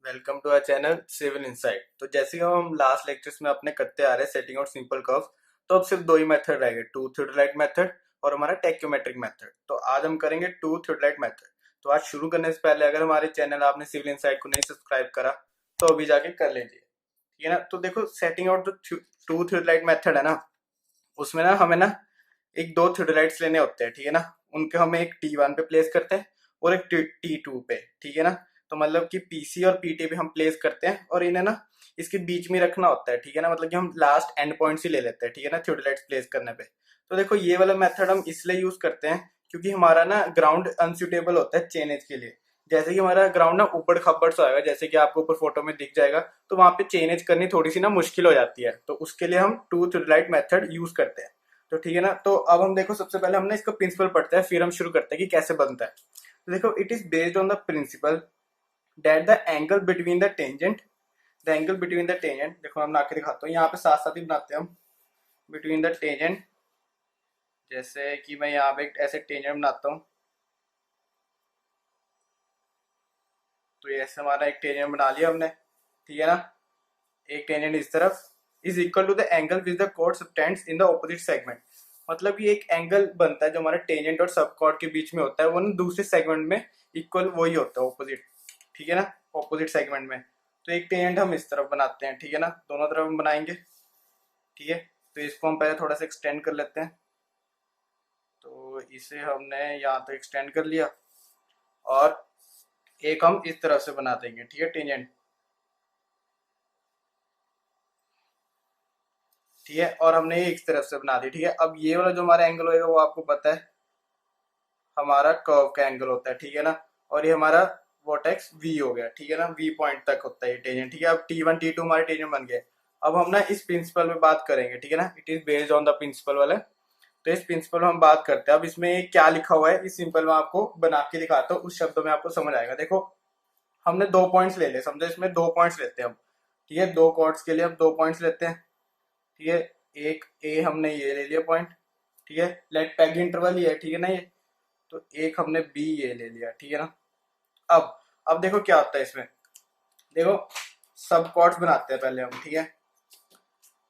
Welcome to our channel civil insight. तो जैसे कि हम लास्ट लेक्चर्स में अपने करते आ रहे हैं सेटिंग आउट सिंपल कर्व, तो अब सिर्फ दो ही मेथड रह गए, टू थियोडोलाइट मेथड और हमारा टेक्योमेट्रिक मेथड। तो आज हम करेंगे टू थियोडोलाइट मेथड। तो आज शुरू करने से पहले अगर हमारे चैनल आपने सिविल इनसाइट को नहीं सब्सक्राइब करा तो अभी जाके कर लीजिए, ठीक है ना। तो देखो सेटिंग आउट जो टू थियोडोलाइट मेथड है ना, उसमें ना हमें ना एक दो थियोडोलाइट्स लेने होते हैं, ठीक है ना। उनके हम एक T1 पे प्लेस करते हैं और एक T2 पे, ठीक है ना। तो मतलब कि PC और PT पे हम प्लेस करते हैं और इन्हें ना इसके बीच में रखना होता है, ठीक है ना। मतलब कि हम लास्ट एंड पॉइंट्स ही ले लेते हैं, ठीक है ना, थियोडोलाइट्स प्लेस करने पे। तो देखो ये वाला मेथड हम इसलिए यूज करते हैं क्योंकि हमारा ना ग्राउंड अनसूटेबल होता है चेनेज के लिए। जैसे कि हमारा ग्राउंड ना ऊबड़ खब्बड़ सा होगा, जैसे कि आपको ऊपर फोटो में दिख जाएगा, तो वहां पे चेनेज करनी थोड़ी सी ना मुश्किल हो जाती है। तो उसके लिए हम टू थियोडोलाइट मेथड यूज करते हैं। तो ठीक है ना। तो अब हम देखो सबसे पहले हमने इसका प्रिंसिपल पढ़ते हैं, फिर हम शुरू करते हैं कि कैसे बनता है। तो देखो it is based on the principle that the angle between the tangent, the angle between the tangent, देखो हम बना के दिखाता हूँ, यहाँ पे साथ साथ ही बनाते हैं हम। बिटवीन द टेंजेंट, जैसे कि मैं यहाँ पे एक ऐसे टेंजेंट बनाता हूँ, तो ये ऐसे हमारा एक टेंजेंट बना लिया हमने, ठीक है ना। एक टेंजेंट इस तरफ is equal to the angle which the chord stands in the opposite segment. मतलब ये एक एंगल बनता है जो हमारे टेंजेंट और सब कॉर्ड के बीच में होता है, वो ना दूसरे सेगमेंट में इक्वल वही होता है, ऑपोजिट, ठीक है ना, ऑपोजिट सेगमेंट में। तो एक टेंजेंट हम इस तरफ बनाते हैं, ठीक है ना, दोनों तरफ हम बनाएंगे, ठीक है। तो इसको हम पहले थोड़ा सा एक्सटेंड कर लेते हैं। तो इसे हमने यहाँ तक एक्सटेंड कर लिया और एक हम इस तरफ से बना देंगे, ठीक है, टेंजेंट, ठीक है। और हमने ये एक तरफ से बना दी, ठीक है। अब ये वाला जो हमारा एंगल होगा वो आपको पता है हमारा कर्व का एंगल होता है, ठीक है ना। और ये हमारा वोटेक्स V हो गया, ठीक है ना, V पॉइंट तक होता है ये टेंजेंट, ठीक है। अब T1 T2 हमारे टेंजेंट बन गए। अब हम ना इस प्रिंसिपल पे बात करेंगे, ठीक है ना, it is based on the principle वाले। तो इस प्रिंसिपल में हम बात करते हैं। अब इसमें क्या लिखा हुआ है इस सिंपल में आपको बना के दिखाता हूँ, उस शब्दों में आपको समझ आएगा। देखो हमने दो पॉइंट्स ले लिए, समझो इसमें दो पॉइंट्स लेते हैं हम, ठीक है। दो कॉर्ड्स के लिए हम दो पॉइंट्स लेते हैं, ठीक है। एक ए हमने ये ले लिया पॉइंट, ठीक है, लेट पैग इंटरवल ही है, ठीक है ना ये। तो एक हमने बी ये ले लिया, ठीक है ना। अब देखो क्या होता है इसमें, देखो सब कॉर्ड्स बनाते हैं पहले हम, ठीक है।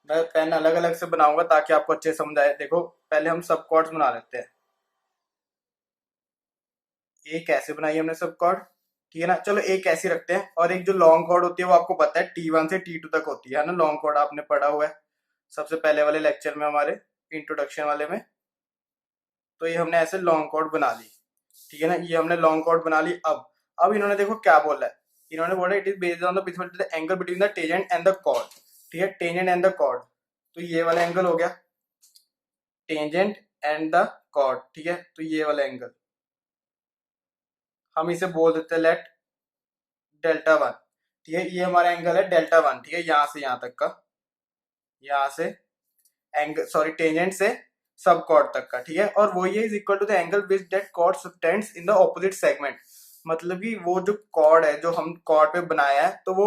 मैं पेन अलग अलग से बनाऊंगा ताकि आपको अच्छे समझ आए। देखो पहले हम सब कॉर्ड्स बना लेते हैं। एक ऐसे बनाई हमने सब कॉर्ड, ठीक है ना। चलो एक ऐसे रखते हैं, और एक जो लॉन्ग कॉर्ड होती है वो आपको पता है T1 से T2 तक होती है ना, लॉन्ग कॉर्ड आपने पढ़ा हुआ है सबसे पहले वाले लेक्चर में, हमारे इंट्रोडक्शन वाले में। तो ये हमने ऐसे लॉन्ग कॉर्ड बना ली, ठीक है ना, ये हमने लॉन्ग कॉर्ड बना ली। अब इन्होंने देखो क्या बोला है, इन्होंने बोला it is based on the principle the angle between the tangent and the chord, ठीक है, टेंजेंट एंड द कॉर्ड। तो ये वाला एंगल हो गया टेंजेंट एंड द कॉर्ड, ठीक है। तो ये वाला एंगल हम इसे बोल देते हैं लेट डेल्टा वन, ठीक है। ये हमारा एंगल है डेल्टा वन, ठीक है, यहाँ से यहाँ तक का, यहाँ से एंगल सॉरी टेंजेंट से सब कॉर्ड तक का, ठीक है। और वो ये is equal to the angle which that chord stands in the opposite segment. मतलब कि वो जो कॉर्ड है जो हम कॉर्ड पे बनाया है, तो वो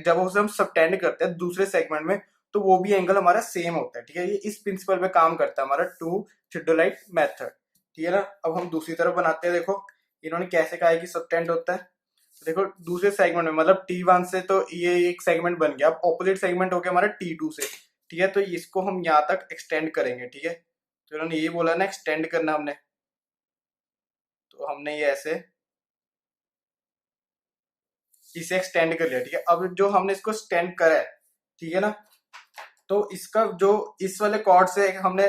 जब उसे हम सबटेंड करते हैं दूसरे सेगमेंट में, तो वो भी एंगल हमारा सेम होता है, ठीक है। ये इस प्रिंसिपल पे काम करता है हमारा टू थियोडोलाइट मेथड, ठीक है ना। अब हम दूसरी तरफ बनाते हैं। देखो इन्होंने कैसे कहा है कि सबटेंड होता है। देखो दूसरे सेगमेंट में मतलब T1 से तो ये एक सेगमेंट बन गया, अब ऑपोजिट सेगमेंट हो गया हमारा T2 से, ठीक है। तो इसको हम यहाँ तक एक्सटेंड करेंगे, ठीक है। तो इन्होंने ये बोला ना एक्सटेंड करना हमने, तो हमने ये ऐसे इसे एक्सटेंड कर लिया, ठीक है। अब जो हमने इसको एक्सटेंड करा है, ठीक है ना, तो इसका जो इस वाले कॉर्ड से हमने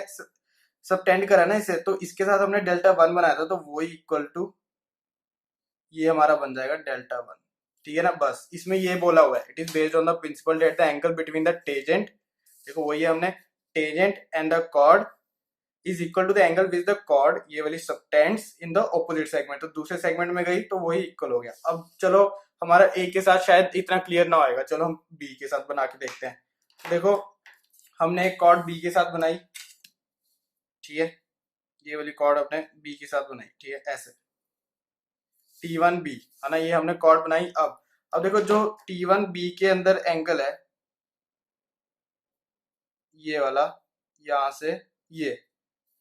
सबटेंड करा ना इसे, तो इसके साथ हमने डेल्टा वन बनाया था, तो वो इक्वल टू ये हमारा बन जाएगा डेल्टा वन, ठीक है ना। बस इसमें ये बोला हुआ है it is based on the principle that the angle between the tangent, देखो वही है हमने, tangent and the chord is equal to the angle with the chord, ये वाली subtends in the opposite segment. तो दूसरे सेगमेंट में गई तो वही इक्वल हो गया। अब चलो हमारा ए के साथ शायद इतना क्लियर ना होएगा, चलो हम बी के साथ बना के देखते हैं। देखो हमने एक कॉर्ड बी के साथ बनाई, ठीक है, ये वाली कॉर्ड अपने बी के साथ बनाई, ठीक है, ऐसे T1B है ना, ये हमने कॉर्ड बनाई। अब देखो जो T1B के अंदर एंगल है ये वाला, यहाँ से ये,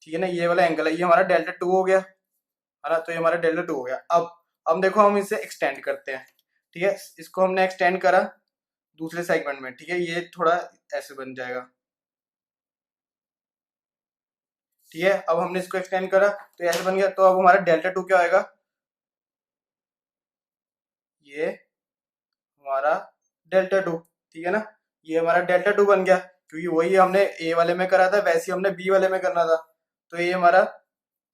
ठीक है ना, ये वाला एंगल है, ये हमारा डेल्टा टू हो गया, है ना। तो ये हमारा डेल्टा टू हो गया। अब देखो हम इसे एक्सटेंड करते हैं। ठीक है, इसको हमने एक्सटेंड करा दूसरे सेगमेंट में, ठीक है, ये थोड़ा ऐसे बन जाएगा। ठीक है, अब हमने इसको एक्सटेंड करा तो ऐसे बन गया। तो अब हमारा डेल्टा टू क्या आएगा, ये हमारा डेल्टा टू, ठीक है ना, ये हमारा डेल्टा टू बन गया, क्योंकि वही हमने ए वाले में करा था वैसे ही हमने बी वाले में करना था। तो ये हमारा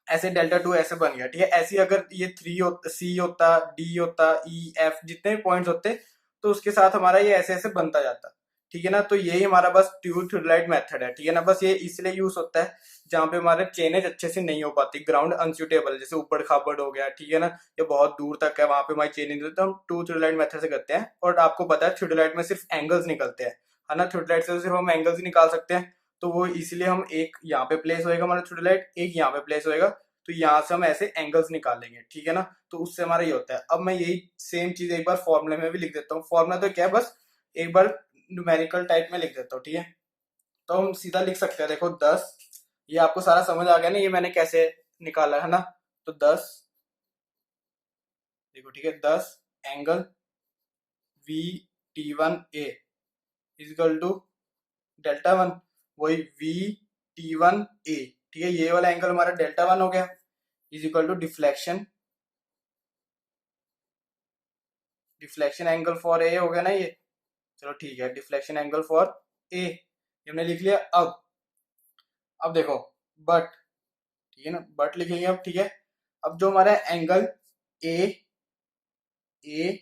ऐसे डेल्टा टू ऐसे बन गया। ठीक है, ऐसे ही अगर ये थ्री होता, सी होता, डी होता, ई एफ जितने भी पॉइंट्स होते, तो उसके साथ हमारा ये ऐसे ऐसे बनता जाता। ठीक है ना, तो यही हमारा बस ट्यूब थ्योरलाइट मेथड है। ठीक है ना, बस ये इसलिए यूज होता है जहाँ पे हमारे चेनेज अच्छे से नहीं हो पाती, ग्राउंड अनसूटेबल, जैसे ऊबड़ खाबड़ हो गया, ठीक है ना, ये बहुत दूर तक है, वहां पे हमारी चेनेज होती है, तो हम टू थ्योरलाइट मेथड से करते हैं। और आपको पता है थ्योरलाइट में सिर्फ एंगल्स निकलते हैं, है ना, थ्योरलाइट से सिर्फ हम एंगल्स ही निकाल सकते हैं। तो वो इसलिए हम एक यहाँ पे प्लेस होएगा हमारा थ्योरलाइट, एक यहाँ पे प्लेस होएगा, तो यहाँ से हम ऐसे एंगल्स निकालेंगे। ठीक है ना, तो उससे हमारा ये होता है। अब मैं यही सेम चीज एक बार फॉर्मूले में भी लिख देता हूँ। फॉर्मूला तो क्या है, बस एक बार न्यूमेरिकल टाइप में लिख देता हूँ। ठीक है, तो हम सीधा लिख सकते हैं, देखो 10, ये आपको सारा समझ आ गया ना, ये मैंने कैसे निकाला है ना। तो 10, देखो ठीक है, 10 angle V T one A equal to delta one, वही वी टी वन ए। ठीक है, ये वाला एंगल हमारा डेल्टा वन हो गया, is equal to deflection, deflection angle for A हो गया ना ये। चलो ठीक है, डिफ्लेक्शन एंगल फॉर ए ये हमने लिख लिया। अब देखो बट, ठीक है ना, बट लिखेंगे अब। ठीक है, अब जो हमारा angle A A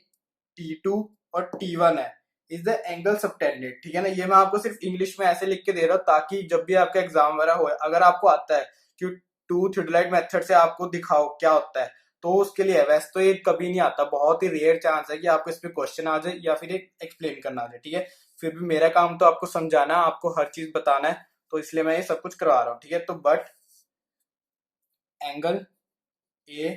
T two और टी वन है, इज द एंगल सबटेंडेड। ठीक है ना, ये मैं आपको सिर्फ इंग्लिश में ऐसे लिख के दे रहा हूँ ताकि जब भी आपका एग्जाम वगैरह हो, अगर आपको आता है कि टू थ्योरलाइट मेथड से आपको दिखाओ क्या होता है, तो उसके लिए वैसे तो ये कभी नहीं आता, बहुत ही रेयर चांस है कि आपको इस पे क्वेश्चन आ जाए या फिर एक एक्सप्लेन करना आ जाए। ठीक है, फिर भी मेरा काम तो आपको समझाना है, आपको हर चीज बताना है, तो इसलिए मैं ये सब कुछ करवा रहा हूँ। ठीक है, तो but angle A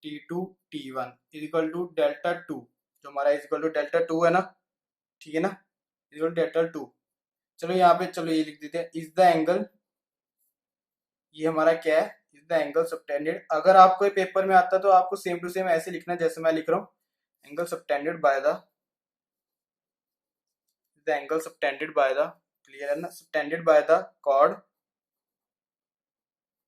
T two T one is equal to delta two, जो हमारा is equal to delta two है ना, ठीक है ना, is equal to delta two. चलो यहाँ पे, चलो ये लिख देते हैं, इज द एंगल, ये हमारा क्या है, इज द एंगल सबटेंडेड। अगर आपको ये पेपर में आता है तो आपको सेम टू सेम ऐसे लिखना है जैसे मैं लिख रहा हूँ, angle subtended by the, the angle subtended by the, clear है ना, subtended by the chord,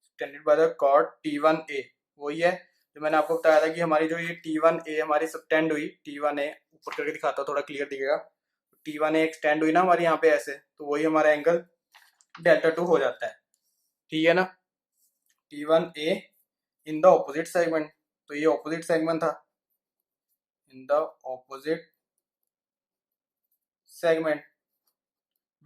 subtended by the chord t one a, वही है जो मैंने आपको बताया था कि हमारी जो ये टी वन ए हमारी सबटेंड हुई, टी वन ए ऊपर करके दिखाता हूँ थोड़ा क्लियर दिखेगा, टी वन ए एक्सटेंड हुई ना हमारी यहाँ पे ऐसे, तो वही हमारा एंगल डेल्टा टू हो जाता है। ठीक है ना, T one A in the opposite segment, तो ये ऑपोजिट सेगमेंट था, इन द ऑपोजिट सेगमेंट।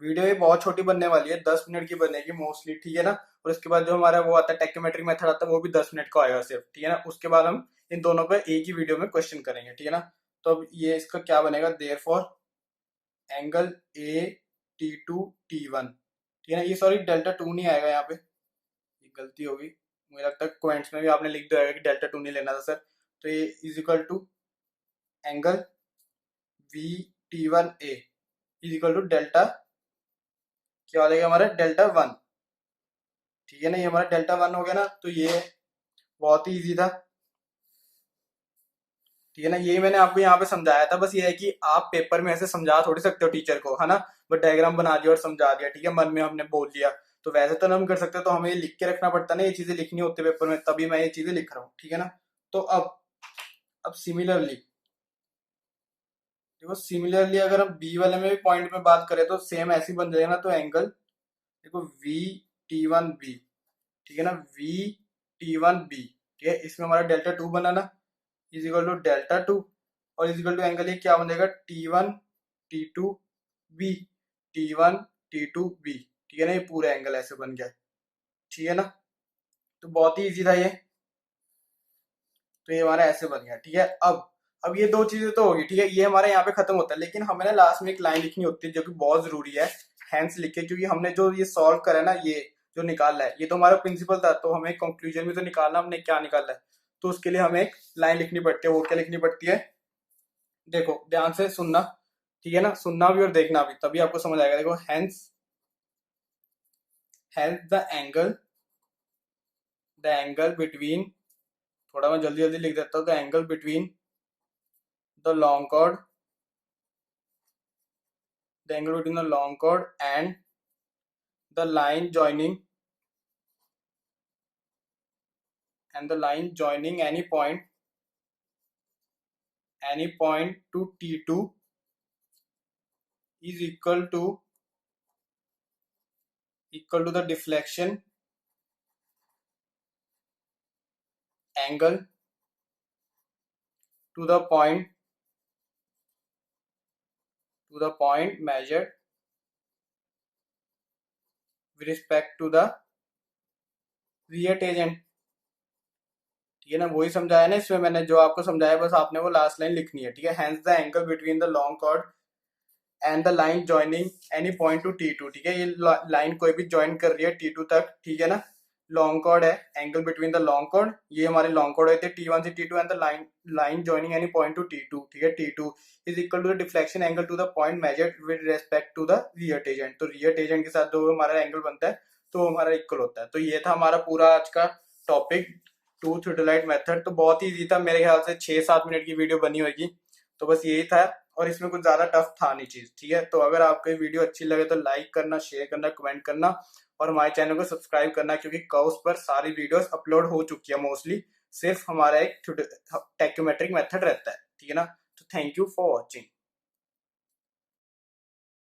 वीडियो ये बहुत छोटी बनने वाली है, 10 मिनट की बनेगी मोस्टली। ठीक है ना, और उसके बाद जो हमारा वो आता है टेक्योमेट्रिक मेथड आता है, वो भी 10 मिनट का आएगा सिर्फ। ठीक है ना, उसके बाद हम इन दोनों पे एक ही वीडियो में क्वेश्चन करेंगे। ठीक है ना, तो अब ये इसका क्या बनेगा, therefore angle A T two T one, ठीक है ना, ये सॉरी डेल्टा टू नहीं आएगा यहाँ पे, ये गलती होगी, मुझे लगता है कमेंट्स में भी आपने लिख दिया कि डेल्टा टू नहीं लेना था सर। तो ये is equal to angle V T one A is equal to delta, क्या हो जाएगा हमारा डेल्टा वन। ठीक है ना, ये हमारा डेल्टा वन हो गया ना, तो ये बहुत ही इजी था। ठीक है ना, यही मैंने आपको यहाँ पे समझाया था। बस ये है कि आप पेपर में ऐसे समझा थोड़ी सकते हो टीचर को, है ना, बस डायग्राम बना दिया और समझा दिया, ठीक है, मन में हमने बोल दिया, तो वैसे तो हम कर सकते, तो हमें ये लिख के रखना पड़ता ना, ये चीजें लिखनी होती है पेपर में, तभी मैं ये चीजें लिख रहा हूँ। ठीक है ना, तो अब सिमिलरली देखो, सिमिलरली अगर हम बी वाले में भी पॉइंट में बात करें तो सेम ऐसी बन जाएगा ना, तो एंगल देखो वी टी वन बी, ठीक है ना, वी टी वन बी, ठीक है, इसमें हमारा डेल्टा टू बना ना, is equal to delta two, और इज इक्वल टू एंगल ये क्या बन जाएगा, T one T two B, T one T two B. ठीक है ना, ये पूरा एंगल ऐसे बन गया। ठीक है ना, तो बहुत ही इजी था ये, तो ये हमारा ऐसे बन गया। ठीक है, अब ये दो चीजें तो होगी। ठीक है, ये हमारे यहाँ पे खत्म होता है, लेकिन हमें ना लास्ट में एक लाइन लिखनी होती है जो कि बहुत जरूरी है, हैंस लिखे, क्योंकि हमने जो ये सॉल्व करा है ना, ये जो निकाला है, ये तो हमारा प्रिंसिपल था, तो हमें कंक्लूजन में तो निकालना हमने क्या निकाला है, तो उसके लिए हमें एक लाइन लिखनी पड़ती है। वो क्या लिखनी पड़ती है, देखो ध्यान से सुनना, ठीक है ना, सुनना भी और देखना भी, तभी आपको समझ आएगा। देखो hence, hence the angle between, थोड़ा मैं जल्दी जल्दी लिख देता हूँ, the angle between the long chord, the angle between the long chord and the line joining any point to T2 is equal to the deflection angle to the point measured with respect to the rear tangent. ठीक है ना, वही समझाया ना इसमें मैंने, जो आपको समझाया बस आपने वो लास्ट लाइन लिखनी है। ठीक है, hence the angle between the long chord and the line joining any point to T2। ठीक है, ये लाइन कोई भी ज्वाइन कर रही है T2 तक। ठीक है ना, लॉन्ग कॉर्ड है, angle between the long chord, ये हमारे लॉन्ग कॉर्ड होते हैं T1 से T2 and the line joining any point to T2। ठीक है, T2 is equal to the deflection angle to the point measured with respect to the rear tangent. तो rear tangent के साथ जो हमारा एंगल बनता है तो हमारा इक्वल होता है। तो ये था हमारा पूरा आज का टॉपिक, टू थियोडोलाइट मेथड। तो बहुत ही इजी था, मेरे ख्याल से 6-7 मिनट की वीडियो बनी होगी। तो बस यही था, और इसमें कुछ ज्यादा टफ था नहीं चीज। ठीक है, तो अगर आपको ये वीडियो अच्छी लगे तो लाइक करना, शेयर करना, कमेंट करना, और हमारे चैनल को सब्सक्राइब करना, क्योंकि कर्व्स पर सारी वीडियोस अपलोड हो चुकी है मोस्टली। सिर्फ हमारा एक टेक्योमेट्रिक मेथड रहता है। ठीक है ना, तो थैंक यू फॉर वॉचिंग।